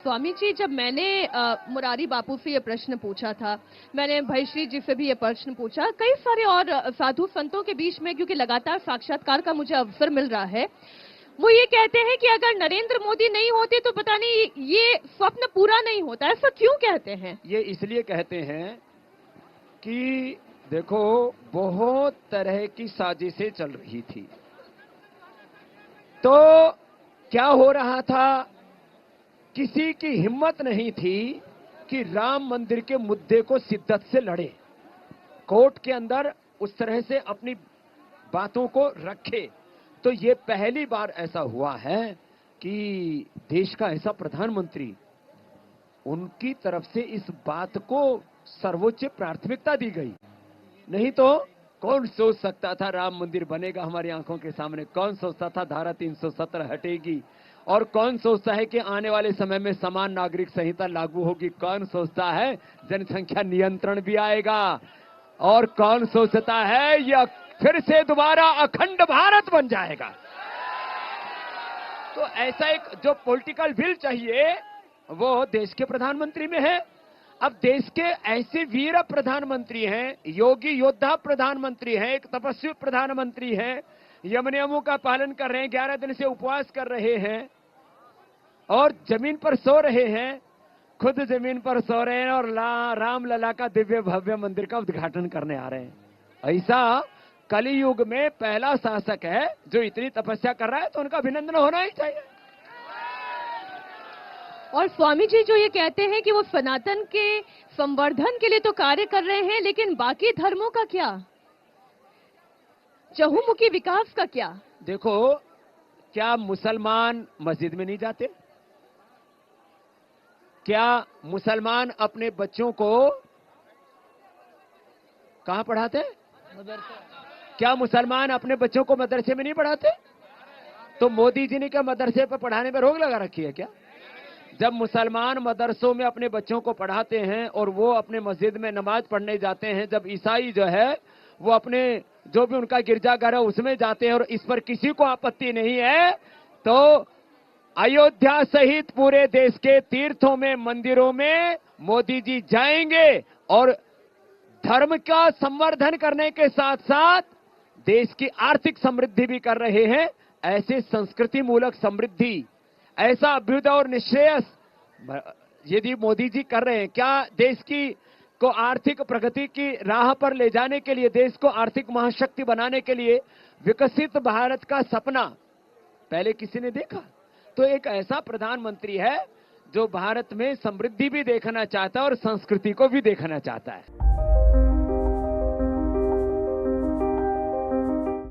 स्वामी जी, जब मैंने मुरारी बापू से ये प्रश्न पूछा था, मैंने भयश्री जी से भी ये प्रश्न पूछा, कई सारे और साधु संतों के बीच में, क्योंकि लगातार साक्षात्कार का मुझे अवसर मिल रहा है, वो ये कहते हैं कि अगर नरेंद्र मोदी नहीं होते तो पता नहीं ये स्वप्न पूरा नहीं होता। ऐसा क्यों कहते हैं? ये इसलिए कहते हैं कि देखो, बहुत तरह की साजिशें चल रही थी। तो क्या हो रहा था, किसी की हिम्मत नहीं थी कि राम मंदिर के मुद्दे को शिद्दत से लड़े, कोर्ट के अंदर उस तरह से अपनी बातों को रखे। तो ये पहली बार ऐसा हुआ है कि देश का ऐसा प्रधानमंत्री, उनकी तरफ से इस बात को सर्वोच्च प्राथमिकता दी गई। नहीं तो कौन सोच सकता था राम मंदिर बनेगा हमारी आंखों के सामने? कौन सोचता था धारा 370 हटेगी? और कौन सोचता है कि आने वाले समय में समान नागरिक संहिता लागू होगी? कौन सोचता है जनसंख्या नियंत्रण भी आएगा? और कौन सोचता है यह फिर से दोबारा अखंड भारत बन जाएगा? तो ऐसा एक जो पॉलिटिकल विल चाहिए वो देश के प्रधानमंत्री में है। अब देश के ऐसे वीर प्रधानमंत्री हैं, योगी योद्धा प्रधानमंत्री हैं, एक तपस्वी प्रधानमंत्री हैं, यम नियमों का पालन कर रहे हैं, 11 दिन से उपवास कर रहे हैं और जमीन पर सो रहे हैं, खुद जमीन पर सो रहे हैं और राम लला का दिव्य भव्य मंदिर का उद्घाटन करने आ रहे हैं। ऐसा कलियुग में पहला शासक है जो इतनी तपस्या कर रहा है, तो उनका अभिनंदन होना ही चाहिए। और स्वामी जी जो ये कहते हैं कि वो सनातन के संवर्धन के लिए तो कार्य कर रहे हैं, लेकिन बाकी धर्मों का क्या, चहुमुखी विकास का क्या? देखो, क्या मुसलमान मस्जिद में नहीं जाते? क्या मुसलमान अपने बच्चों को कहां पढ़ाते? क्या मुसलमान अपने बच्चों को मदरसे में नहीं पढ़ाते? तो मोदी जी ने क्या मदरसे पर पढ़ाने में रोक लगा रखी है क्या? जब मुसलमान मदरसों में अपने बच्चों को पढ़ाते हैं और वो अपने मस्जिद में नमाज पढ़ने जाते हैं, जब ईसाई जो है वो अपने जो भी उनका गिरजाघर है उसमें जाते हैं और इस पर किसी को आपत्ति नहीं है, तो अयोध्या सहित पूरे देश के तीर्थों में, मंदिरों में मोदी जी जाएंगे और धर्म का संवर्धन करने के साथ साथ देश की आर्थिक समृद्धि भी कर रहे हैं। ऐसे संस्कृति मूलक समृद्धि, ऐसा अभ्युदय और निश्रेयस यदि मोदी जी कर रहे हैं, क्या देश की को आर्थिक प्रगति की राह पर ले जाने के लिए, देश को आर्थिक महाशक्ति बनाने के लिए विकसित भारत का सपना पहले किसी ने देखा? तो एक ऐसा प्रधानमंत्री है जो भारत में समृद्धि भी देखना चाहता है और संस्कृति को भी देखना चाहता है।